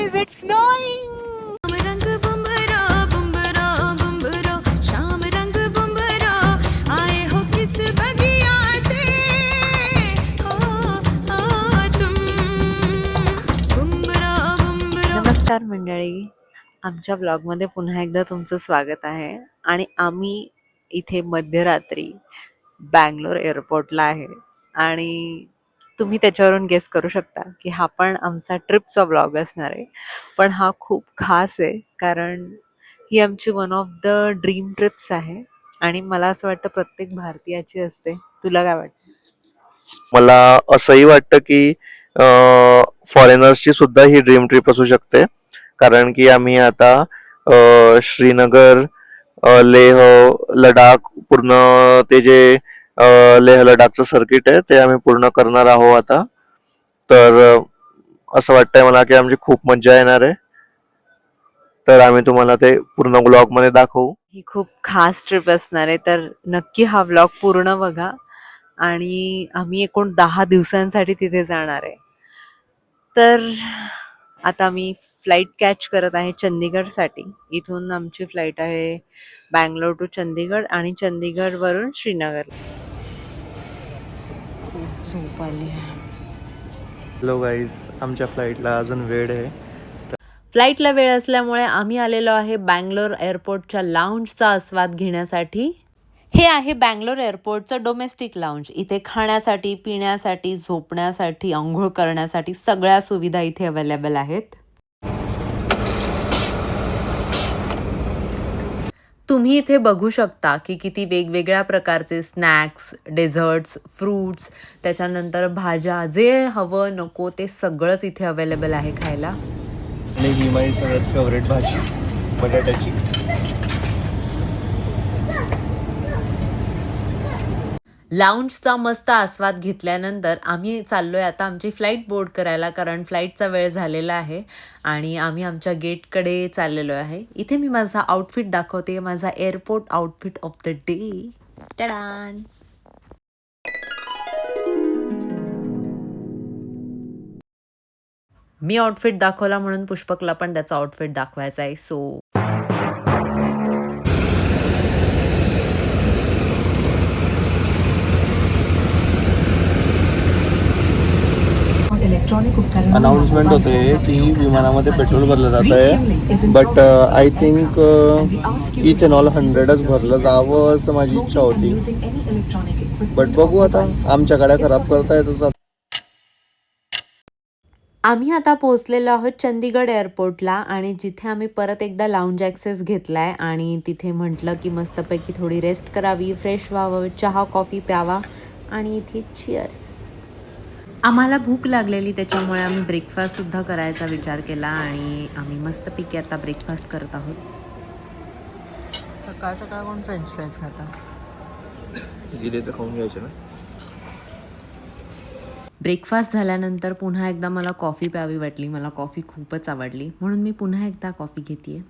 guys, it's snowing. रंग बुम्बरा बुम्बरा बुम्बरा शाम रंग बुम्बरा आए हो किस बगिया से ओ तुम बुम्बरा बुम्बरा। नमस्कार मंडळी, आमच्या ब्लॉगमध्ये पुन्हा एकदा तुमचं स्वागत आहे. आणि आम्ही इथे मध्यरात्री बँगलोर एअरपोर्टला आहे आणि तुम्ही त्याच्यावरून गेस करू शकता की हा पण आमचा ट्रिपचा ब्लॉग असणार आहे. पण हा खूप खास आहे कारण ही आमची one of the dream trips आहे आणि मला असं वाटतं प्रत्येक भारतीयाची असते. तुला काय वाटतं? मला असंही वाटतं की फॉरेनर्सची सुद्धा ही ड्रीम ट्रिप असू शकते, कारण की आम्ही आता श्रीनगर, लेह, लडाख पूर्ण ते जे लेह लडाखचं सर्किट आहे ते आम्ही पूर्ण करणार आहोत आता. तर असं वाटतंय मला की आमची खूप मज्जा येणार आहे. तर आम्ही तुम्हाला ते पूर्ण ब्लॉगमध्ये दाखवू. ही खूप खास ट्रिप असणार आहे, तर नक्की हा व्लॉग पूर्ण बघा. आणि आम्ही एकूण 10 दिवसांसाठी तिथे जाणार आहे. तर आता मी फ्लाईट कॅच करत आहे चंदीगडसाठी. इथून आमची फ्लाईट आहे बँगलोर टू चंदीगड आणि चंदीगडवरून श्रीनगर. खूप झोप आली. हॅलो गाईज, आमच्या फ्लाईटला अजून वेळ आहे. फ्लाईटला वेळ असल्यामुळे आम्ही आलेलो आहे बँगलोर एअरपोर्टच्या लाऊंजचा आस्वाद घेण्यासाठी. हे आहे बँगलोर एअरपोर्टचं डोमेस्टिक लाऊंज. इथे खाण्यासाठी, पिण्यासाठी, झोपण्यासाठी, आंघोळ करण्यासाठी सगळ्या सुविधा इथे अवेलेबल आहेत. तुम्ही इथे बघू शकता की किती वेगवेगळ्या प्रकारचे स्नॅक्स, डेझर्ट्स, फ्रूट्स, त्याच्यानंतर भाज्या, जे हवं नको ते सगळंच इथे अवेलेबल आहे खायला. आणि ही माझी सगळ्यात फेवरेट भाजी बटाट्याची. लाऊंजचा मस्त आस्वाद घेतल्यानंतर आम्ही चाललोय आता आमची फ्लाईट बोर्ड करायला, कारण फ्लाईटचा वेळ झालेला आहे आणि आम्ही आमच्या गेटकडे चाललेलो आहे. इथे मी माझा आउटफिट दाखवते, माझा airport outfit of the day. Tada. मी आउटफिट दाखवला म्हणून पुष्पकला पण त्याचा आउटफिट दाखवायचा आहे. सो अनाउन्समेंट होते की विमानामध्ये पेट्रोल भरलं जात आहे, बट आय थिंक इथेनॉल 100च भरलं जावं असं माझी इच्छा होती. बट बघू आता, आमच्या गाड्या खराब करता येतच. आम्ही आता पोहोचलेलो आहोत चंदीगड एअरपोर्टला आणि जिथे आम्ही परत एकदा लाऊंज ॲक्सेस घेतलाय आणि तिथे म्हटलं की मस्तपैकी थोडी रेस्ट करावी, फ्रेश व्हावं, चहा कॉफी प्यावा आणि इथे चिअर्स. आम्हाला भूक लागलेली त्याच्यामुळे आम्ही ब्रेकफास्टसुद्धा करायचा विचार केला आणि आम्ही मस्तपैकी आता ब्रेकफास्ट करत आहोत. सकाळ सकाळ कोण फ्रेंच फ्राईज खाता? इथे तर खाऊन घ्यायचे ना. ब्रेकफास्ट झाल्यानंतर पुन्हा एकदा मला कॉफी प्यावी वाटली. मला कॉफी खूपच आवडली म्हणून मी पुन्हा एकदा कॉफी घेते.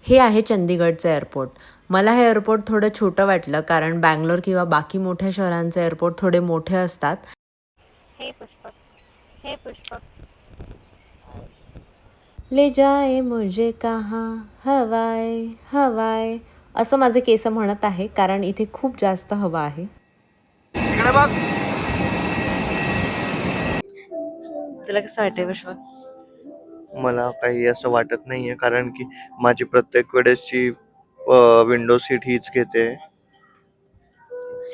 हे आहे चंदीगडचं एअरपोर्ट. मला हे एअरपोर्ट थोडं छोटं वाटलं कारण बँगलोर किंवा बाकी मोठ्या शहरांचे एअरपोर्ट थोडे मोठे असतात. हे पुष्पक, हे पुष्पक. ले जाए मुझे कहाँ हवाय हवाय, असं माझे केस म्हणत आहे कारण इथे खूप जास्त हवा आहे. तुला कसं वाटतंय पुष्पक? मला काही असं वाटत नाहीये, कारण की माझी प्रत्येक वेळेसची विंडो सीट हीच घेते.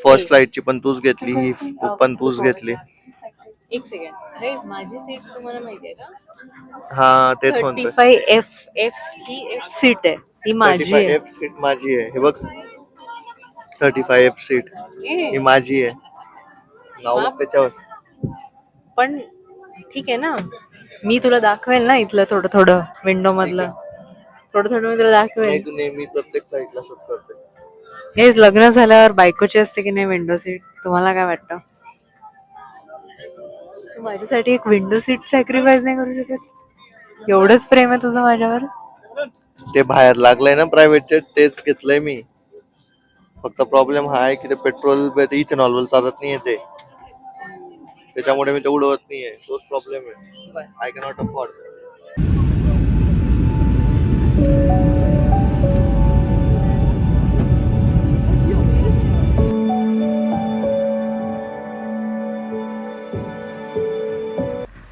फर्स्ट फ्लाईटची पण तूच घेतली, ही पण तूच घेतली. एक सेकंड, माझी सीट तुम्हाला माहिती आहे का? हा, तेच म्हणतोय. 35F ही एफ सीट आहे, ही माझी आहे. 35F सीट माझी आहे. हे बघ, 35F सीट ही माझी आहे. नाव बघ त्याच्यावर. पण ठीक आहे ना, मी तुला दाखवेल ना इथलं थोडं थोडं विंडो मधलं थोडं थोडं मी तुला दाखवेल. नाही, तू नेहमी प्रत्येक फ्लाईटला असंच करते. हेच लग्न झाल्यावर बायकोची असते की नाही विंडो सीट? तुम्हाला काय वाटतं? तू माझ्यासाठी एक विंडो सीट सॅक्रिफाईस नाही करू शकत? एवढंच प्रेम आहे तुझं माझ्यावर? ते बाहेर लागलंय ना प्रायव्हेट जेट, तेच घेतलंय मी. फक्त प्रॉब्लेम हा आहे की ते पेट्रोल इथेनॉलवर चालत नाहीये ते, त्याच्यामुळे मी ते उडवत नाहीये. तोच प्रॉब्लेम आहे. I cannot afford.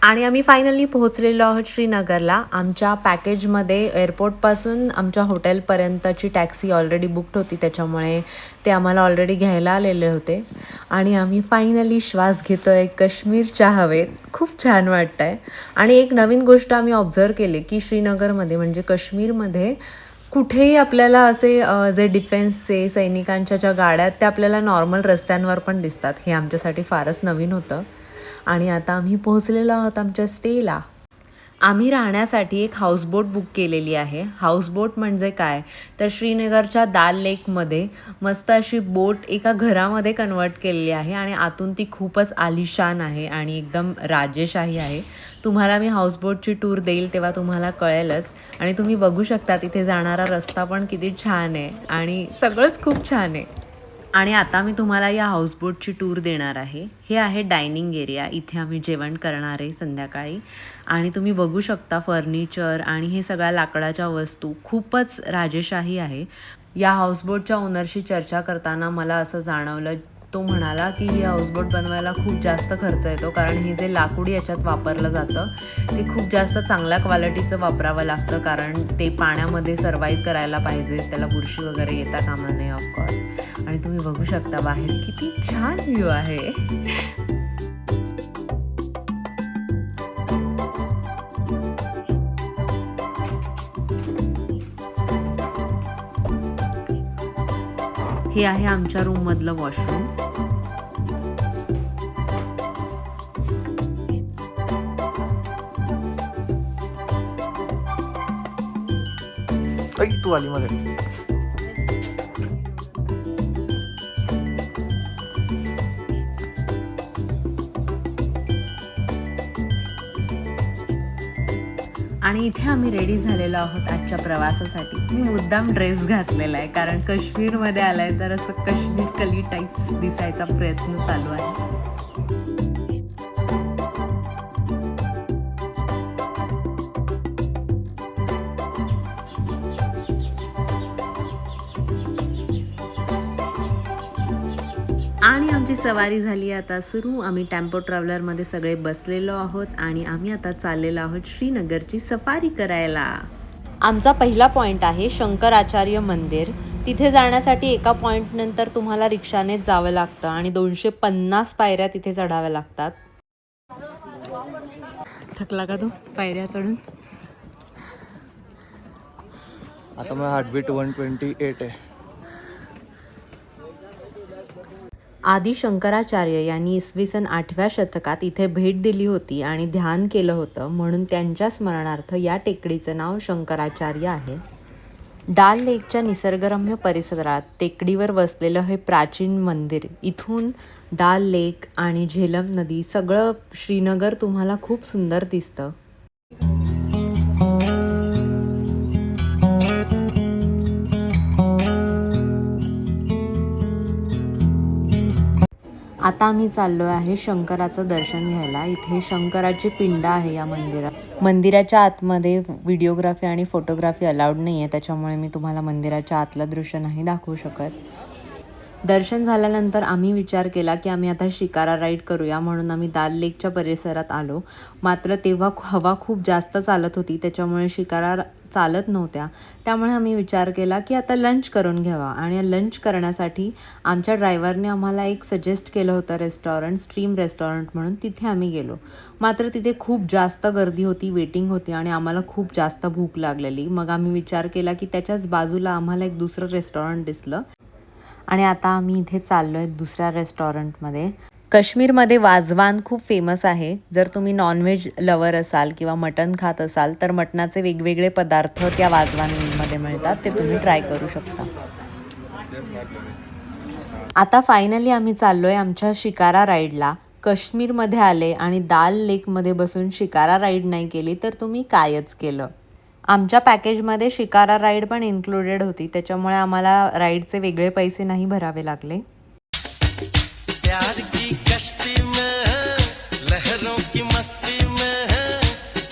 आणि आम्ही फायनली पोहोचलेलो आहोत श्रीनगरला. आमच्या पॅकेजमध्ये एअरपोर्टपासून आमच्या हॉटेलपर्यंतची टॅक्सी ऑलरेडी बुकड होती, त्याच्यामुळे ते आम्हाला ऑलरेडी घ्यायला आलेले होते. आणि आम्ही फायनली श्वास घेतो आहे काश्मीरच्या हवेत. खूप छान वाटतं आहे. आणि एक नवीन गोष्ट आम्ही ऑब्झर्व केली की श्रीनगरमध्ये म्हणजे काश्मीरमध्ये कुठेही आपल्याला असे जे डिफेन्सचे सैनिकांच्या ज्या गाड्या आहेत त्या आपल्याला नॉर्मल रस्त्यांवर पण दिसतात. हे आमच्यासाठी फारच नवीन होतं. आणि आता आम्ही पोहोचलेलो आहोत आमच्या स्टेला. आम्ही राहण्यासाठी एक हाऊसबोट बुक केलेली आहे. हाऊसबोट म्हणजे काय, तर श्रीनगरच्या दाल लेकमध्ये मस्त अशी बोट एका घरामध्ये कन्वर्ट केलेली आहे आणि आतून ती खूपच आलिशान आहे आणि एकदम राजेशाही आहे. तुम्हाला मी हाऊसबोटची टूर देईल तेव्हा तुम्हाला कळेलच. आणि तुम्ही बघू शकता तिथे जाणारा रस्ता पण किती छान आहे आणि सगळंच खूप छान आहे. आणि आता मी तुम्हाला या हाऊसबोटची टूर देणार आहे. हे आहे डायनिंग एरिया, इथे आम्ही जेवण करणार आहे संध्याकाळी. आणि तुम्ही बघू शकता फर्निचर आणि हे सगळ्या लाकडाच्या वस्तू खूपच राजेशाही आहे. या हाऊसबोटच्या ओनरशी चर्चा करताना मला असं जाणवलं, तो म्हणाला की ही हाऊसबोट बनवायला खूप जास्त खर्च येतो, कारण हे जे लाकूड याच्यात वापरलं जातं ते खूप जास्त चांगल्या क्वालिटीचं वापरावं लागतं, कारण ते पाण्यामध्ये सर्वाईव्ह करायला पाहिजे, त्याला बुरशी वगैरे येता कामा नये ऑफकोर्स. आणि तुम्ही बघू शकता बाहेर किती छान व्ह्यू आहे. हे आहे आमच्या रूममधलं वॉशरूम. तू आली मध्ये. आणि इथे आम्ही रेडी झालेलो आहोत आजच्या प्रवासासाठी. मी मुद्दाम ड्रेस घातलेला आहे कारण काश्मीरमध्ये आलाय तर असं काश्मीर कली टाईप्स दिसायचा प्रयत्न चालू आहे. आणि आमची सवारी झाली आता सुरू. आम्ही टेम्पो ट्रॅव्हलरमध्ये सगळे बसलेलो आहोत आणि आम्ही आता चाललेलो आहोत श्रीनगरची सफारी करायला. आमचा पहिला पॉईंट आहे शंकराचार्य मंदिर. तिथे जाण्यासाठी एका पॉईंट नंतर तुम्हाला रिक्षानेच जावं लागतं आणि 250 पायऱ्या तिथे चढाव्या लागतात. थकला का तू पायऱ्या चढून? आता माझा हार्टबीट 128 आहे. आदी शंकराचार्य यांनी इसवी सन 8व्या शतकात इथे भेट दिली होती आणि ध्यान केलं होतं, म्हणून त्यांच्या स्मरणार्थ या टेकडीचं नाव शंकराचार्य आहे. डाल लेकच्या निसर्गरम्य परिसरात टेकडीवर वसलेलं हे प्राचीन मंदिर, इथून डाल लेक आणि झेलम नदी सगळं श्रीनगर तुम्हाला खूप सुंदर दिसतं. आता आम्ही चाललो आहे शंकराचं दर्शन घ्यायला. इथे शंकराची पिंड आहे या मंदिरात. मंदिराच्या आतमध्ये व्हिडिओग्राफी आणि फोटोग्राफी अलाउड नाही आहे, त्याच्यामुळे मी तुम्हाला मंदिराच्या आतलं दृश्य नाही दाखवू शकत. दर्शन झाल्यानंतर आम्ही विचार केला की आम्ही आता शिकारा राईड करूया, म्हणून आम्ही दाल लेकच्या परिसरात आलो. मात्र तेव्हा हवा खूप जास्त चालत होती, त्याच्यामुळे शिकारा चालत नव्हत्या. त्यामुळे आम्ही विचार केला की आता लंच करून घ्यावा. आणि लंच करण्यासाठी आमच्या ड्रायव्हरने आम्हाला एक सजेस्ट केलं होतं रेस्टॉरंट, स्ट्रीम रेस्टॉरंट म्हणून. तिथे आम्ही गेलो. मात्र तिथे खूप जास्त गर्दी होती, वेटिंग होती आणि आम्हाला खूप जास्त भूक लागलेली. मग आम्ही विचार केला की त्याच्याच बाजूला आम्हाला एक दुसरं रेस्टॉरंट दिसलं आणि आता आम्ही इथे चाललो आहे दुसऱ्या रेस्टॉरंटमध्ये. काश्मीरमध्ये वाजवान खूप फेमस आहे. जर तुम्ही नॉनव्हेज लवर असाल किंवा मटण खात असाल तर मटणाचे वेगवेगळे पदार्थ त्या वाजवान मीलमध्ये मिळतात, ते तुम्ही ट्राय करू शकता. आता फायनली आम्ही चाललो आहे आमच्या शिकारा राईडला. काश्मीरमध्ये आले आणि दाल लेकमध्ये बसून शिकारा राईड नाही केली तर तुम्ही कायच केलं. आमच्या पॅकेजमध्ये शिकारा राईड पण इन्क्लुडेड होती, त्याच्यामुळे आम्हाला राईडचे वेगळे पैसे नाही भरावे लागले. प्यार की कश्ती में लहरों की मस्ती में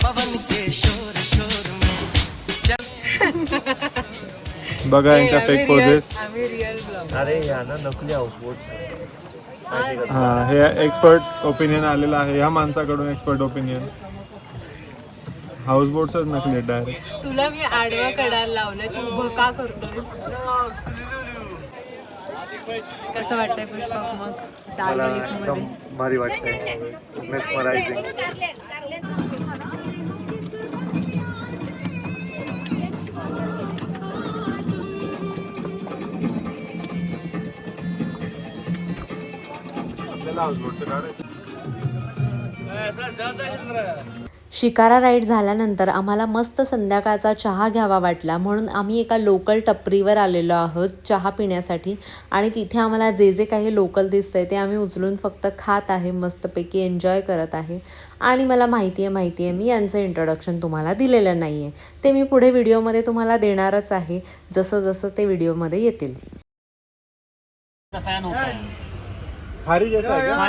पवन के शोर शोर में बघा यांच्या फेक पोजेस. अरे या ना नकली हाऊसबोट. हा, हे एक्सपर्ट ओपिनियन आलेलं आहे ह्या माणसाकडून. एक्सपर्ट ओपिनियन, हाऊस बोट्सच नकली डायरेक्ट. तुला मी आडवा कडायला लावलंय, तू उभं का करतोस? कसं वाटतंय पुष्पक मग मला दार्जिलिंग एकदम मध्ये? भारी वाटतंय. मेस्मरायझिंग. शिकारा राईड झाल्यानंतर आम्हाला मस्त संध्याकाळचा चहा घ्यावा वाटला, म्हणून आम्ही एका लोकल टपरीवर आलेलो आहोत चहा पिण्यासाठी. आणि तिथे आम्हाला जे जे काही लोकल दिसतंय ते आम्ही उचलून फक्त खात आहे, मस्तपैकी एन्जॉय करत आहे. आणि मला माहिती आहे मी यांचं इंट्रोडक्शन तुम्हाला दिलेलं नाही आहे, ते मी पुढे व्हिडिओमध्ये तुम्हाला देणारच आहे जसं जसं ते व्हिडिओमध्ये येतील. खारी जैसा है क्या?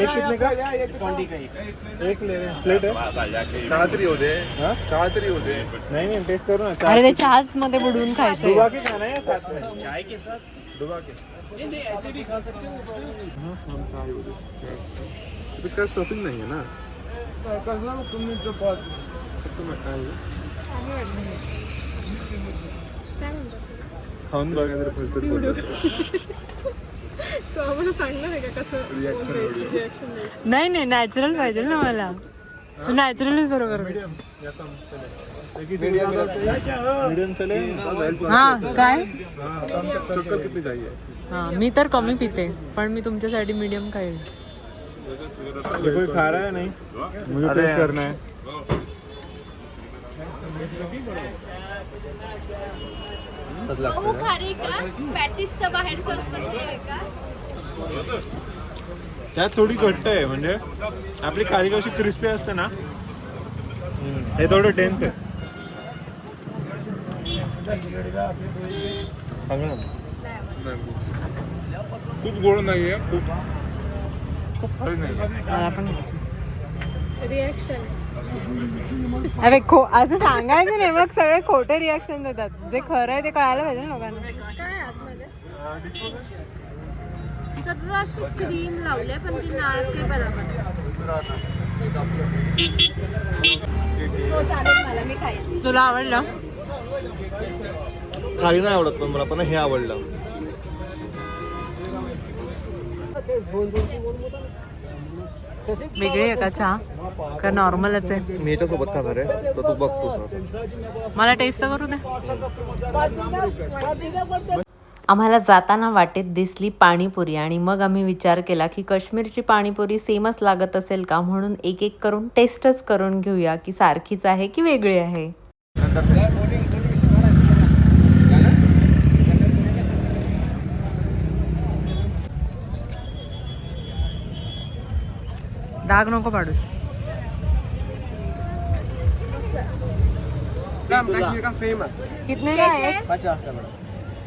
एक कितने का? 20 का एक ले रहे हैं. प्लेट है. चहा तरी होते. चहा तरी होते. नहीं टेस्ट करो ना. अरे ते चहाच मध्ये बुडवून खायचंय. डुबा के खाना है या साथ में? चाय के साथ डुबा के. नहीं ऐसे भी खा सकते हो. हम चाय हो गए. इसका स्टफिंग नहीं है ना. कसला तुम्ही जो पास तुम्ही खाऊन बघा जर फलफल. नाही नाही, नॅचरल पाहिजे ना मला. तू नॅचरलच बरोबर. मीडियम चले. हा काय? शक्कर कितनी चाहिए? हा, मी तर कमी पिते, पण मी तुमच्यासाठी मीडियम खाईल. ये कोई खा रहा है? नहीं, मुझे टेस्ट करना है. त्यात थोडी घट्ट आहे, म्हणजे आपली खारी कशी क्रिस्पी असते ना, हे थोडं टेन्स आहे. खूप गोड नाही आहे, खूप खारी नाही. मला पण अरे असं सांगायचं नाही, मग सगळे खोटे रिॲक्शन देतात. जे खरं आहे ते कळायला पाहिजे ना लोकांना. क्रीम लावले पण ती नाही बरोबर. तुला आवडलं? खारी नाही आवडत, पण मला पण हे आवडलं. वेगळी आहे का चहा का नॉर्मलच आहे? मी याच्यासोबत खाणार आहे, तर तू बघतो. मला टेस्ट तर करू दे. आम्हाला जाताना वाटेत दिसली पाणीपुरी आणि मग आम्ही विचार केला की काश्मीरची पाणीपुरी सेमच लागत असेल का, म्हणून एक एक करून टेस्टच करून घेऊया की सारखीच आहे की वेगळी आहे. डाग नको पाडूस. कितने का है?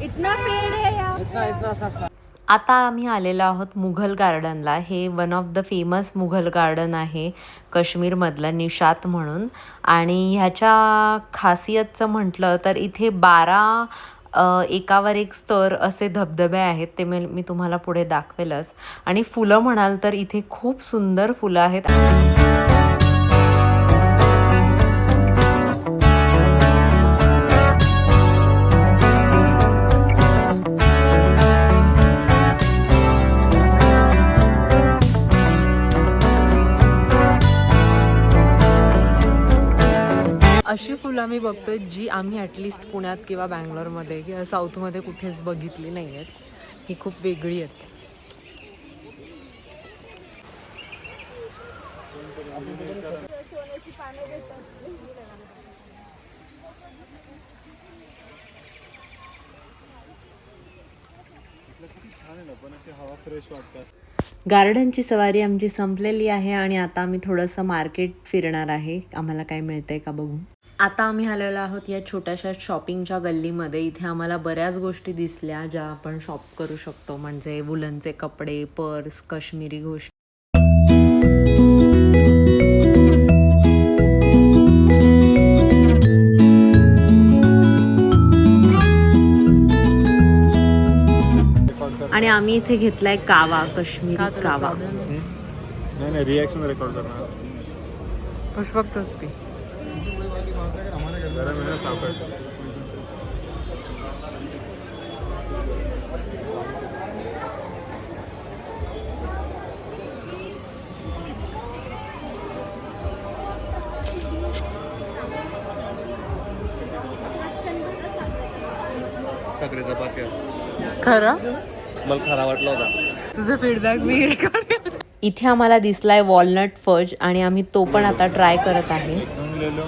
इतना पेड़ है यार. आता आम्ही आलेलो आहोत मुघल गार्डनला. हे one of the famous Mughal garden आहे काश्मीरमधलं, निशात म्हणून. आणि ह्याच्या खासियतचं म्हटलं तर इथे 12 एकावर एक स्तर असे धबधबे आहेत, ते मी तुम्हाला पुढे दाखवेलच. आणि फुलं म्हणाल तर इथे खूप सुंदर फुलं आहेत. अशी फुलं आम्ही बघतोय जी आम्ही ॲटलिस्ट पुण्यात किंवा बँगलोरमध्ये किंवा साऊथमध्ये कुठेच बघितली नाही आहेत. ही खूप वेगळी आहेत. गार्डनची सवारी आमची संपलेली आहे आणि आता आम्ही थोडंसं मार्केट फिरणार आहे. आम्हाला काय मिळतंय का बघू. आता आम्ही आलेलो आहोत या छोट्याशा शॉपिंगच्या गल्लीमध्ये. इथे आम्हाला बऱ्याच गोष्टी दिसल्या ज्या आपण शॉप करू शकतो, म्हणजे वुलनचे कपडे, पर्स, काश्मीरी गोष्टी. आणि आम्ही इथे घेतलाय कावा, काश्मीरी कावा. नहीं नहीं रिएक्शन रिकॉर्ड करना है. पुष्पक तोच पी. जरा मेरा साफ है. साखरेचा पाक खरं मला खरा वाटला होता. तुझा फीडबॅक मी रेकॉर्ड. इथे आम्हाला दिसलाय वॉलनट फज आणि आम्ही तो पण आता ट्राय करत आहे. ले लो.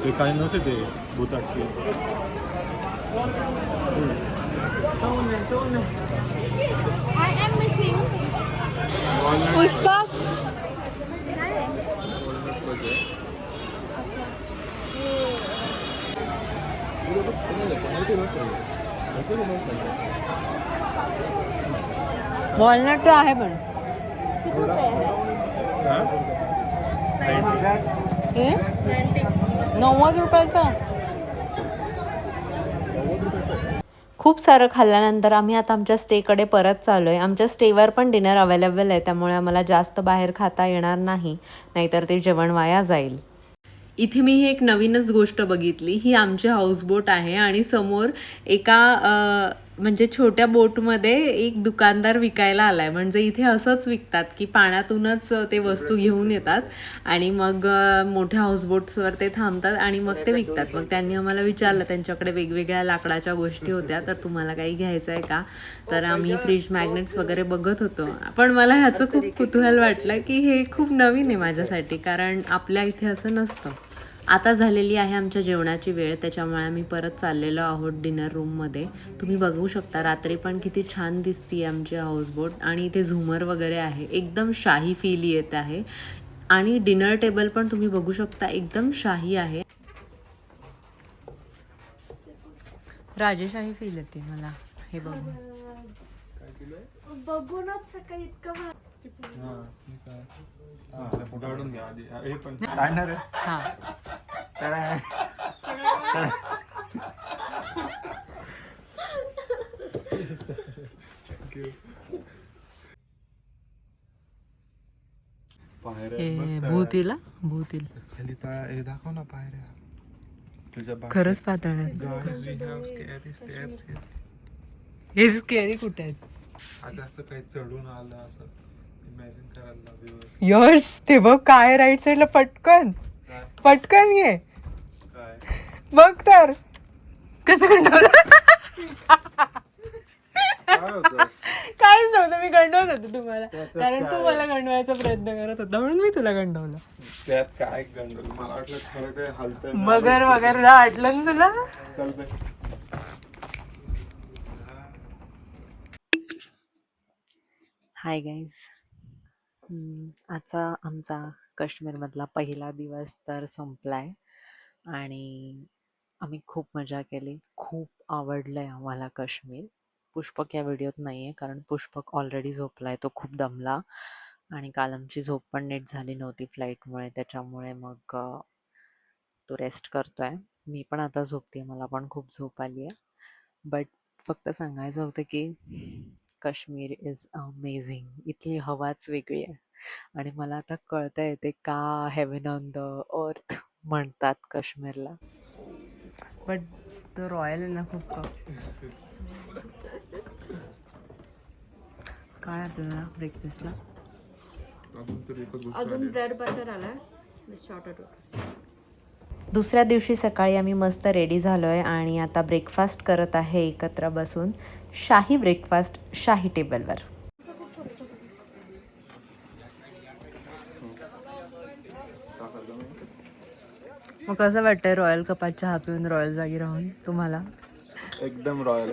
ते काही नव्हते ते भूताटकी. I am missing. Pushpak walnut तो आहे पण किती रुपये आहे? हे 90 रुपयाचा. खूप सारं खाल्ल्यानंतर आम्ही आता आमच्या स्टेकडे परत चाललो आहे. आमच्या स्टेवर पण डिनर अवेलेबल आहे, त्यामुळे आम्हाला जास्त बाहेर खाता येणार नाही, नाहीतर ते जेवण वाया जाईल. इथे मी ही एक नवीनच गोष्ट बघितली. ही आमची हाऊसबोट आहे आणि समोर एका म्हणजे छोट्या बोटमध्ये एक दुकानदार विकायला आलाय. म्हणजे इथे असंच विकतात की पाण्यातूनच ते वस्तू घेऊन येतात आणि मग मोठ्या हाऊसबोट्सवर ते थांबतात आणि मग ते विकतात. मग त्यांनी आम्हाला विचारलं, त्यांच्याकडे वेगवेगळ्या लाकडाच्या गोष्टी होत्या, तर तुम्हाला काही घ्यायचं आहे का? तर आम्ही फ्रीज मॅग्नेट्स वगैरे बघत होतो. पण मला ह्याचं खूप कुतूहल वाटलं की हे खूप नवीन आहे माझ्यासाठी, कारण आपल्या इथे असं नसतं. आता झालेली आहे आमच्या जेवणाची वेळ, त्याच्यामुळे आम्ही परत चाललेलो आहोत डिनर रूममध्ये. तुम्ही बघू शकता रात्री पण किती छान दिसते आमची हाऊसबोट आणि इथे झुमर वगैरे आहे. एकदम शाही फील येत आहे आणि डिनर टेबल पण तुम्ही बघू शकता एकदम शाही आहे. राजेशाही फील येते मला हे बघून. बघूनच सकाळी इतकं काढून घ्या आधी. हे पण काढणार आहे. हां भूतीला खाली हे दाखव ना पायऱ्या. तुझ्या खरंच पातळ आहेत. हे स्केरी कुठे आहेत? आता असं काही चढून आलं असं इमॅजिन करायला लागलं. यश ते बघ काय राईट साईडला. पटकन पटकन ये काय बघ तर कसं गंडवलं. काय होतं? काहीच नव्हतं, मी गंडवत होते तुम्हाला, कारण तू मला गंडवायचा प्रयत्न करत होता म्हणून मी तुला गंडवलं. त्यात काय गंडल? मला वाटलं खरं काय हलतंय. मगर वगैरे वाटलं ना तुला. चालतंय. Hi guys. आजचा आमचा काश्मीरमधला पहिला दिवस तर संपलाय आणि आम्ही खूप मजा केली. खूप आवडलं आहे आम्हाला काश्मीर. पुष्पक या व्हिडिओत नाही आहे, कारण पुष्पक ऑलरेडी झोपला आहे, तो खूप दमला आणि काल आमची झोप पण नीट झाली नव्हती फ्लाईटमुळे, त्याच्यामुळे मग तो रेस्ट करतो आहे. मी पण आता झोपते, मला पण खूप झोप आली आहे. बट फक्त सांगायचं होतं की काश्मीर इज अमेझिंग. इथली हवाच वेगळी आहे आणि मला आता कळतं आहे ते का हेवन ऑन द अर्थ म्हणतात काश्मीरला. बट तो रॉयल आहे ना खूप. काय आपल्याला ब्रेकफास्टला? अजून ब्रेड बटर आला शॉर्ट. दुसऱ्या दिवशी सकाळी आम्ही मस्त रेडी झालो आहे आणि आता ब्रेकफास्ट करत आहे एकत्र बसून. शाही ब्रेकफास्ट शाही टेबलवर. मग कसं वाटतंय रॉयल कपात चहा पिऊन रॉयल जागी राहून तुम्हाला? एकदम रॉयल.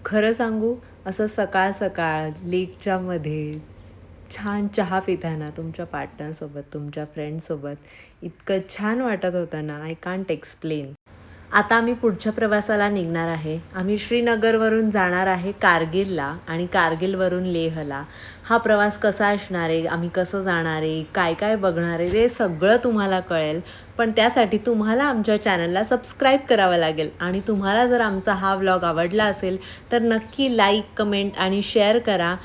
खरं सांगू, असं सकाळ सकाळ लेकच्या मध्ये छान चहा पिताना तुमच्या पार्टनरसोबत, तुमच्या फ्रेंडसोबत इतकं छान वाटत होतं ना, आय कांट एक्सप्लेन. आता आम्ही पुढच्या प्रवासाला निघणार आहे. आम्ही श्रीनगरवरून जाणार आहे कारगिलला आणि कारगिलवरून लेहला. हा प्रवास कसा असणार आहे, आम्ही कसं जाणार आहे, काय काय बघणार आहे, ते सगळं तुम्हाला कळेल. पण त्यासाठी तुम्हाला आमच्या चॅनलला सबस्क्राईब करावं लागेल आणि तुम्हाला जर आमचा हा व्लॉग आवडला असेल तर नक्की लाईक, कमेंट आणि शेअर करा.